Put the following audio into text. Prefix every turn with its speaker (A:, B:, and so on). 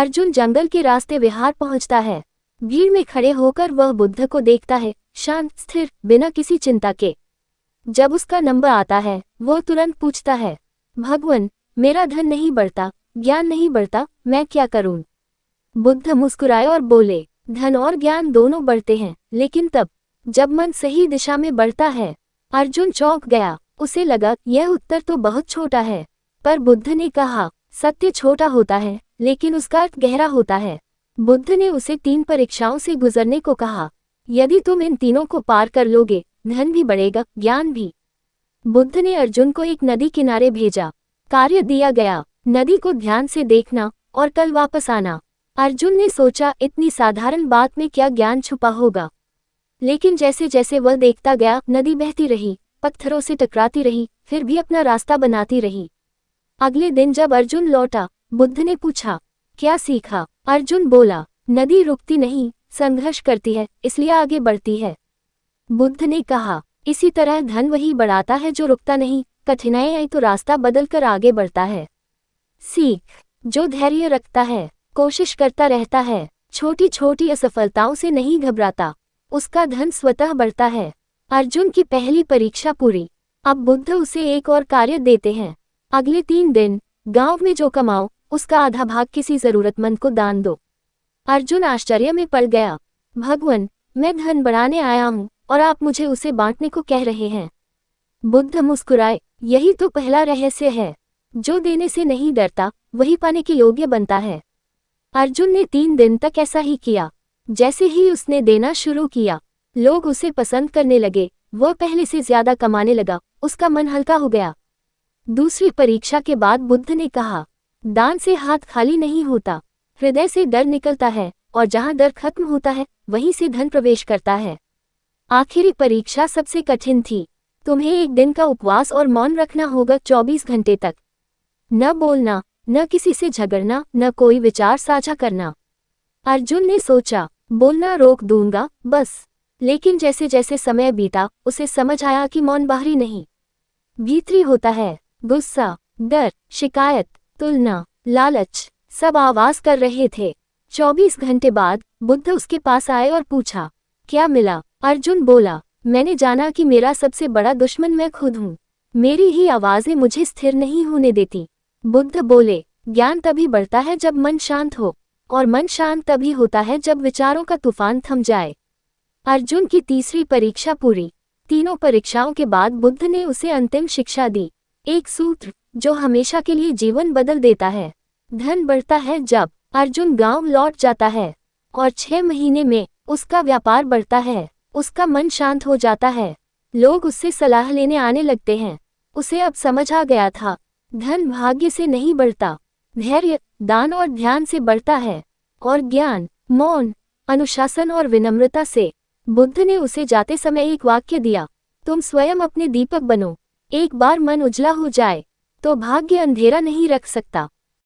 A: अर्जुन जंगल के रास्ते विहार पहुंचता है। भीड़ में खड़े होकर वह बुद्ध को देखता है, शांत, स्थिर, बिना किसी चिंता के। जब उसका नंबर आता है, वो तुरंत पूछता है, भगवान, मेरा धन नहीं बढ़ता, ज्ञान नहीं बढ़ता, मैं क्या करूं? बुद्ध मुस्कुराए और बोले, धन और ज्ञान दोनों बढ़ते हैं, लेकिन तब जब मन सही दिशा में बढ़ता है। अर्जुन चौंक गया। उसे लगा यह उत्तर तो बहुत छोटा है, पर बुद्ध ने कहा, सत्य छोटा होता है, लेकिन उसका अर्थ गहरा होता है। बुद्ध ने उसे 3 परीक्षाओं से गुजरने को कहा। यदि तुम इन तीनों को पार कर लोगे, धन भी बढ़ेगा, ज्ञान भी। बुद्ध ने अर्जुन को एक नदी किनारे भेजा। कार्य दिया गया, नदी को ध्यान से देखना और कल वापस आना। अर्जुन ने सोचा, इतनी साधारण बात में क्या ज्ञान छुपा होगा। लेकिन जैसे जैसे वह देखता गया, नदी बहती रही, पत्थरों से टकराती रही, फिर भी अपना रास्ता बनाती रही। अगले दिन जब अर्जुन लौटा, बुद्ध ने पूछा, क्या सीखा? अर्जुन बोला, नदी रुकती नहीं, संघर्ष करती है, इसलिए आगे बढ़ती है। बुद्ध ने कहा, इसी तरह धन वही बढ़ाता है जो रुकता नहीं, कठिनाई आई तो रास्ता बदलकर आगे बढ़ता है। सीख, जो धैर्य रखता है, कोशिश करता रहता है, छोटी छोटी असफलताओं से नहीं घबराता, उसका धन स्वतः बढ़ता है। अर्जुन की पहली परीक्षा पूरी। अब बुद्ध उसे एक और कार्य देते हैं। अगले 3 दिन गांव में जो कमाओ, उसका आधा भाग किसी जरूरतमंद को दान दो। अर्जुन आश्चर्य में पड़ गया। भगवान, मैं धन बढ़ाने आया हूँ और आप मुझे उसे बांटने को कह रहे हैं। बुद्ध मुस्कुराए, यही तो पहला रहस्य है। जो देने से नहीं डरता, वही पाने के योग्य बनता है। अर्जुन ने 3 दिन तक ऐसा ही किया। जैसे ही उसने देना शुरू किया, लोग उसे पसंद करने लगे, वह पहले से ज्यादा कमाने लगा, उसका मन हल्का हो गया। दूसरी परीक्षा के बाद बुद्ध ने कहा, दान से हाथ खाली नहीं होता, हृदय से डर निकलता है, और जहां डर खत्म होता है, वहीं से धन प्रवेश करता है। आखिरी परीक्षा सबसे कठिन थी। तुम्हें एक दिन का उपवास और मौन रखना होगा 24 घंटे तक। न बोलना, न किसी से झगड़ना, न कोई विचार साझा करना। अर्जुन ने सोचा, बोलना रोक दूंगा बस, लेकिन जैसे जैसे समय बीता, उसे समझ आया कि मौन बाहरी नहीं, भीतरी होता है। गुस्सा, डर, शिकायत, तुलना, लालच, सब आवाज कर रहे थे। 24 घंटे बाद बुद्ध उसके पास आए और पूछा, क्या मिला? अर्जुन बोला, मैंने जाना कि मेरा सबसे बड़ा दुश्मन मैं खुद हूँ। मेरी ही आवाजें मुझे स्थिर नहीं होने देती। बुद्ध बोले, ज्ञान तभी बढ़ता है जब मन शांत हो, और मन शांत तभी होता है जब विचारों का तूफान थम जाए। अर्जुन की तीसरी परीक्षा पूरी। तीनों परीक्षाओं के बाद बुद्ध ने उसे अंतिम शिक्षा दी, एक सूत्र जो हमेशा के लिए जीवन बदल देता है। धन बढ़ता है जब अर्जुन गांव लौट जाता है, और 6 महीने में उसका व्यापार बढ़ता है, उसका मन शांत हो जाता है, लोग उससे सलाह लेने आने लगते हैं। उसे अब समझ आ गया था, धन भाग्य से नहीं बढ़ता, धैर्य, दान और ध्यान से बढ़ता है, और ज्ञान, मौन, अनुशासन और विनम्रता से। बुद्ध ने उसे जाते समय एक वाक्य दिया, तुम स्वयं अपने दीपक बनो। एक बार मन उजला हो जाए, तो भाग्य अंधेरा नहीं रख सकता।